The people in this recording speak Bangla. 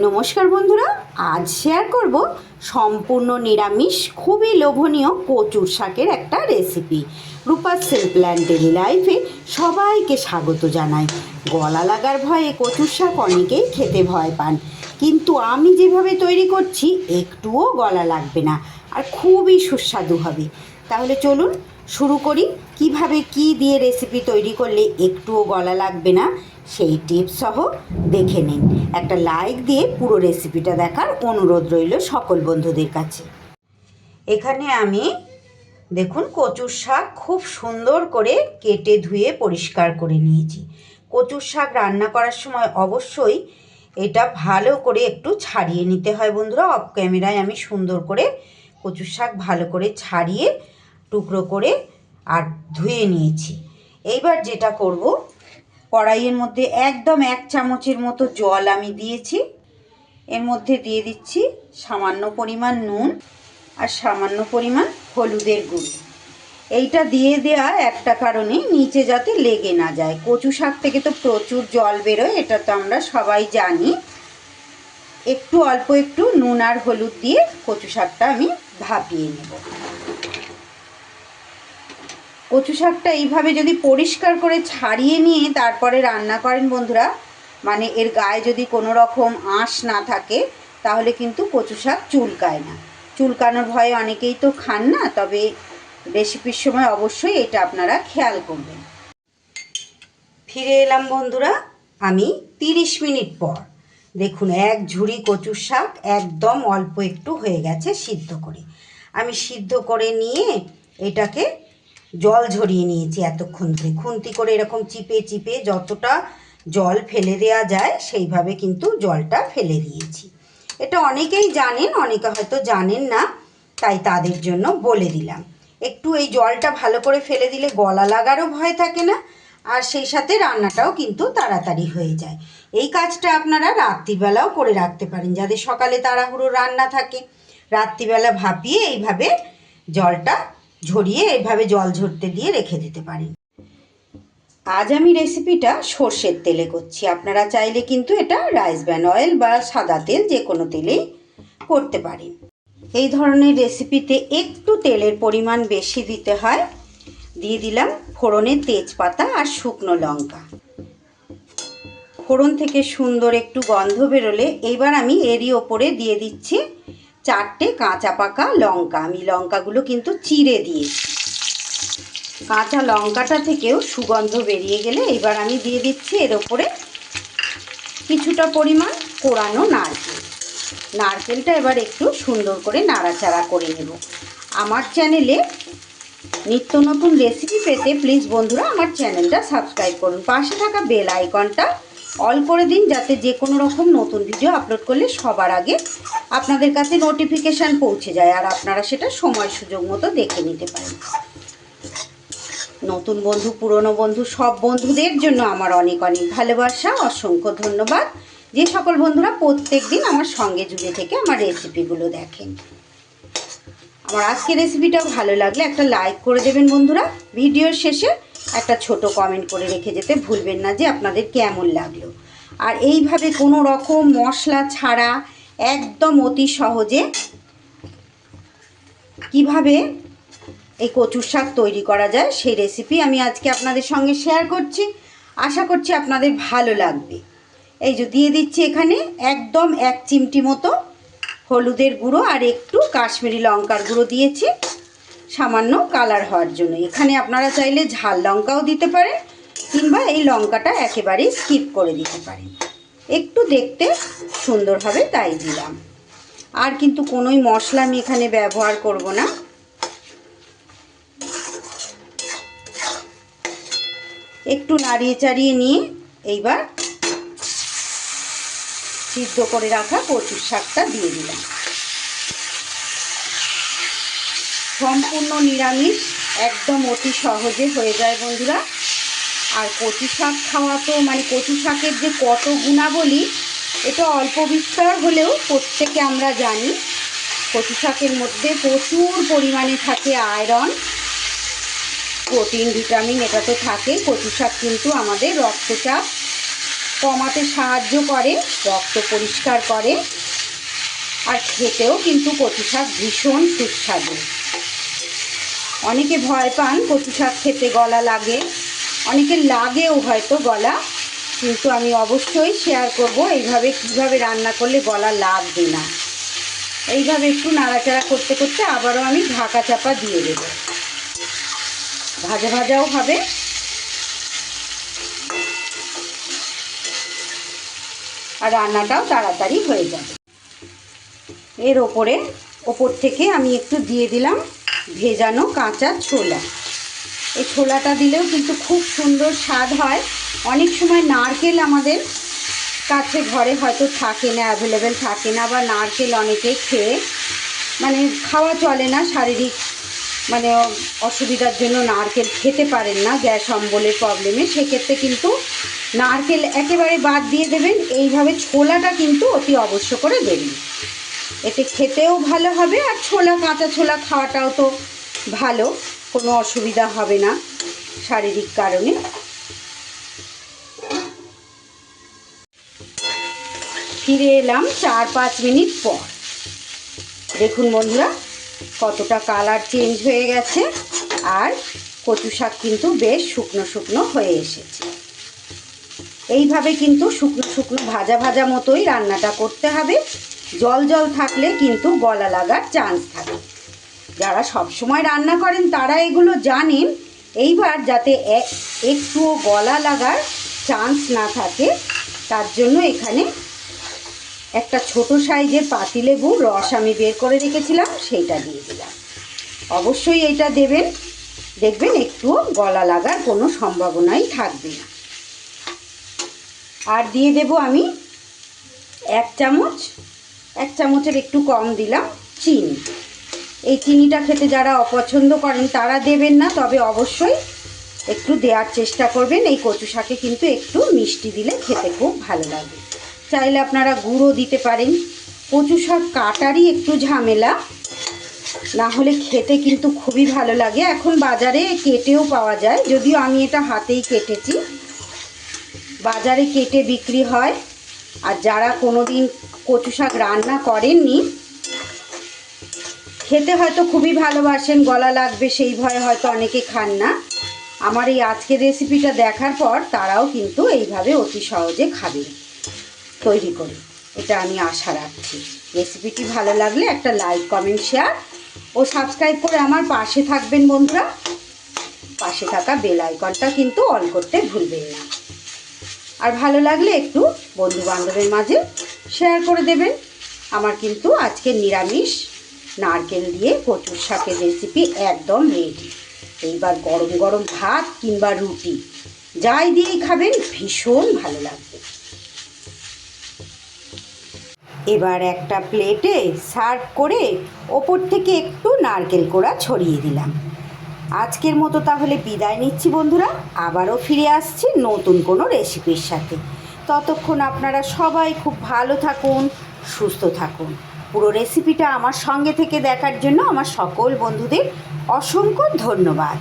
নমস্কার বন্ধুরা, আজ শেয়ার করব সম্পূর্ণ নিরামিষ খুবই লোভনীয় কচুর শাকের একটা রেসিপি। রূপার সিম্পল অ্যান্ড ডেলি লাইফে সবাইকে স্বাগত জানাই। গলা লাগার ভয়ে কচুর শাক অনেকেই খেতে ভয় পান, কিন্তু আমি যেভাবে তৈরি করছি একটুও গলা লাগবে না আর খুবই সুস্বাদু হবে। তাহলে চলুন শুরু করি। কিভাবে কি দিয়ে রেসিপি তৈরি করলে একটুও গলা লাগবে না সেই টিপস সহ দেখে নিন। একটা লাইক দিয়ে পুরো রেসিপিটা দেখার অনুরোধ রইল সকল বন্ধুদের কাছে। এখানে আমি দেখুন কচুর শাক খুব সুন্দর করে কেটে ধুয়ে পরিষ্কার করে নিয়েছি। কচুর শাক রান্না করার সময় অবশ্যই এটা ভালো করে একটু ছাড়িয়ে নিতে হয় বন্ধুরা। অফ ক্যামেরায় আমি সুন্দর করে কচুর শাক ভালো করে ছাড়িয়ে টুকরো করে আর ধুয়ে নিয়েছি। এইবার যেটা করব, কড়াইয়ের মধ্যে একদম 1 চামচের মতো জল আমি দিয়েছি। এর মধ্যে দিয়ে দিচ্ছি সামান্য পরিমাণ নুন আর সামান্য পরিমাণ হলুদের গুঁড়ো। এইটা দিয়ে দেওয়া একটা কারণে নিচে যাতে লেগে না যায়। কচু শাক থেকে তো প্রচুর জল বেরোয়, এটা তো আমরা সবাই জানি। একটু অল্প একটু নুন আর হলুদ দিয়ে কচু শাকটা আমি ভাপিয়ে নেব। কচু শাকটা এইভাবে যদি পরিষ্কার করে ছাড়িয়ে নিয়ে তারপরে রান্না করেন বন্ধুরা, মানে এর গায়ে যদি কোনো রকম আঁশ না থাকে তাহলে কিন্তু কচু শাক চুলকায় না। চুলকানোর ভয়ে অনেকেই তো খান না, তবে রেসিপির সময় অবশ্যই এটা আপনারা খেয়াল করবেন। ফিরে এলাম বন্ধুরা আমি 30 মিনিট পর। দেখুন এক ঝুড়ি কচুর শাক একদম অল্প একটু হয়ে গেছে সিদ্ধ করে। আমি সিদ্ধ করে নিয়ে এটাকে জল ঝরিয়ে নিয়েছি এতক্ষণ ধরে। খুন্তি করে এরকম চিপে চিপে যতটা জল ফেলে দেওয়া যায় সেইভাবে কিন্তু জলটা ফেলে দিয়েছি। এটা অনেকেই জানেন, অনেকে হয়তো জানেন না, তাই তাদের জন্য বলে দিলাম। একটু এই জলটা ভালো করে ফেলে দিলে গলা লাগারও ভয় থাকে না, আর সেই সাথে রান্নাটাও কিন্তু তাড়াতাড়ি হয়ে যায়। এই কাজটা আপনারা রাত্রিবেলাও করে রাখতে পারেন, যাদের সকালে তাড়াহুড়ো রান্না থাকে। রাত্রিবেলা ভাপিয়ে এইভাবে জলটা ঝরিয়ে এইভাবে জল ঝরতে দিয়ে রেখে দিতে পারেন। আজ আমি রেসিপিটা সর্ষের তেলে করছি। আপনারা চাইলে কিন্তু এটা রাইস ব্র্যান অয়েল বা সাদা তেল যে কোনো তেলেই করতে পারেন। এই ধরনের রেসিপিতে একটু তেলের পরিমাণ বেশি দিতে হয়। দিয়ে দিলাম ফোড়নের তেজপাতা আর শুকনো লঙ্কা। ফোড়ন থেকে সুন্দর একটু গন্ধ বেরোলে এইবার আমি এরই ওপরে দিয়ে দিচ্ছি 4টে কাঁচা পাকা লঙ্কা। আমি লঙ্কাগুলো কিন্তু চিড়ে দিয়েছি। কাঁচা লঙ্কাটা থেকেও সুগন্ধ বেরিয়ে গেলে এবার আমি দিয়ে দিচ্ছি এর ওপরে কিছুটা পরিমাণ কোরানো নারকেল। নারকেলটা এবার একটু সুন্দর করে নাড়াচাড়া করে নেব। আমার চ্যানেলে নিত্য নতুন রেসিপি পেতে প্লিজ বন্ধুরা আমার চ্যানেলটা সাবস্ক্রাইব করুন। পাশে থাকা বেল আইকনটা অল করে দিন, যাতে যে কোনো রকম নতুন ভিডিও আপলোড করলে সবার আগে আপনাদের কাছে নোটিফিকেশান পৌঁছে যায় আর আপনারা সেটা সময় সুযোগ মতো দেখে নিতে পারেন। নতুন বন্ধু পুরনো বন্ধু সব বন্ধুদের জন্য আমার অনেক অনেক ভালোবাসা, অসংখ্য ধন্যবাদ যে সকল বন্ধুরা প্রত্যেক দিন আমার সঙ্গে জুড়ে থেকে আমার রেসিপিগুলো দেখেন। আমার আজকের রেসিপিটা ভালো লাগলে একটা লাইক করে দেবেন বন্ধুরা। ভিডিওর শেষে একটা ছোট কমেন্ট করে রেখে যেতে ভুলবেন না যে আপনাদের কেমন লাগলো। আর এইভাবে কোনো রকম মশলা ছাড়া একদম অতি সহজে কিভাবে এই কচুর শাক তৈরি করা যায় সেই রেসিপি আমি আজকে আপনাদের সঙ্গে শেয়ার করছি। আশা করছি আপনাদের ভালো লাগবে। এই যে দিয়ে দিচ্ছি এখানে একদম 1 চিমটি মতো হলুদের গুঁড়ো আর একটু কাশ্মীরি লঙ্কার গুঁড়ো দিয়েছি সামান্য কালার হওয়ার জন্য। এখানে আপনারা চাইলে ঝাল লঙ্কাও দিতে পারেন কিংবা এই লঙ্কাটা একেবারেই স্কিপ করে দিতে পারেন। একটু দেখতে সুন্দর হবে তাই দিলাম। আর কিন্তু কোনোই মশলা আমি এখানে ব্যবহার করব না। একটু নাড়িয়ে চাড়িয়ে নিয়ে এইবার সিদ্ধ করে রাখা কচুর শাকটা দিয়ে দিলাম। সম্পূর্ণ নিরামিষ, একদম অতি সহজে হয়ে যায় বন্ধুরা। আর কচু শাক খাওয়া তো মানে কচু শাকের যে কত গুণাবলী এটা অল্প বিস্তর হলেও প্রত্যেকে আমরা জানি। কচু শাকের মধ্যে প্রচুর পরিমাণে থাকে আয়রন, প্রোটিন, ভিটামিন, এটা তো থাকে। কচু শাক কিন্তু আমাদের রক্তচাপ কমাতে সাহায্য করে, রক্ত পরিষ্কার করে, আর খেতেও কিন্তু কচু শাক ভীষণ সুস্বাদু। অনেকে ভয় পান কচু শাক খেতে, গলা লাগে, অনেকের লাগেও হয়তো গলা, কিন্তু আমি অবশ্যই শেয়ার করব এইভাবে কীভাবে রান্না করলে গলা লাগবে না। এইভাবে একটু নাড়াচাড়া করতে করতে আবারও আমি ঢাকা চাপা দিয়ে দেব। ভাজা ভাজাও হবে, আর রান্নাটাও তাড়াতাড়ি হয়ে যাবে। এর ওপর থেকে আমি একটু দিয়ে দিলাম ভেজানো কাঁচা ছোলা। এই ছোলাটা দিলেও কিন্তু খুব সুন্দর স্বাদ হয়। অনেক সময় নারকেল আমাদের কাছে ঘরে হয়তো থাকে না, অ্যাভেলেবেল থাকে না, বা নারকেল অনেকেই খেয়ে খাওয়া চলে না, শারীরিক অসুবিধার জন্য নারকেল খেতে পারেন না, গ্যাস অম্বলের প্রবলেমে। সেক্ষেত্রে কিন্তু নারকেল একেবারে বাদ দিয়ে দেবেন। এইভাবে ছোলাটা কিন্তু অতি অবশ্য করে দেবেন, এতে খেতেও ভালো হবে, আর কাঁচা ছোলা খাওয়াটাও তো ভালো, কোনো অসুবিধা হবে না শারীরিক কারণে। ফিরে এলাম 4-5 মিনিট পর। দেখুন বন্ধুরা, কতটা কালার চেঞ্জ হয়ে গেছে, আর কচু শাক কিন্তু বেশ শুকনো শুকনো হয়ে এসেছে। এইভাবে কিন্তু শুকনো শুকনো ভাজা ভাজা মতোই রান্নাটা করতে হবে। জল জল থাকলে কিন্তু গলা লাগার চান্স থাকে। যারা সব সময় রান্না করেন তারা এগুলো জানেন। এইবার যাতে একটুও গলা লাগার চান্স না থাকে, তার জন্য এখানে একটা ছোট সাইজের পাতিলেবুর রস আমি বের করে রেখেছিলাম, সেইটা দিয়ে দিলাম। অবশ্যই এইটা দেবেন, দেখবেন একটুও গলা লাগার কোনো সম্ভাবনাই থাকবে না। আর দিয়ে দেব আমি 1 চামচের একটু কম দিলাম চিনি। এই চিনিটা খেতে যারা অপছন্দ করেন তারা দেবেন না, তবে অবশ্যই একটু দেওয়ার চেষ্টা করবেন। এই কচু শাকে কিন্তু একটু মিষ্টি দিলে খেতে খুব ভালো লাগে। চাইলে আপনারা গুঁড়ো দিতে পারেন। কচু শাক কাটারই একটু ঝামেলা, না হলে খেতে কিন্তু খুবই ভালো লাগে। এখন বাজারে কেটেও পাওয়া যায়, যদিও আমি এটা হাতেই কেটেছি। বাজারে কেটে বিক্রি হয়। আর যারা কোনো দিন কচু শাক রান্না করেননি, খেতে হয়তো খুবই ভালোবাসেন, গলা লাগবে সেই ভয়ে হয়তো অনেকে খান না, আমার এই আজকের রেসিপিটা দেখার পর তারাও কিন্তু এইভাবে অতি সহজে খাবেন তৈরি করে, এটা আমি আশা রাখছি। রেসিপিটি ভালো লাগলে একটা লাইক, কমেন্ট, শেয়ার ও সাবস্ক্রাইব করে আমার পাশে থাকবেন বন্ধুরা। পাশে থাকা বেল আইকনটা কিন্তু অন করতে ভুলবেন না। আর ভালো লাগলে একটু বন্ধু বান্ধবের মাঝে শেয়ার করে দেবেন। আমার কিন্তু আজকে নিরামিষ নারকেল দিয়ে কচুর শাকের রেসিপি একদম রেডি। এইবার গরম গরম ভাত কিংবা রুটি যাই দিয়েই খাবেন, ভীষণ ভালো লাগবে। এবার একটা প্লেটে সার্ভ করে ওপর থেকে একটু নারকেল কোড়া ছড়িয়ে দিলাম। আজকের মতো তাহলে বিদায় নিচ্ছি বন্ধুরা, আবারও ফিরে আসছি নতুন কোনো রেসিপির সাথে। ততক্ষণ আপনারা সবাই খুব ভালো থাকুন, সুস্থ থাকুন। পুরো রেসিপিটা আমার সঙ্গে থেকে দেখার জন্য আমার সকল বন্ধুদের অসংখ্য ধন্যবাদ।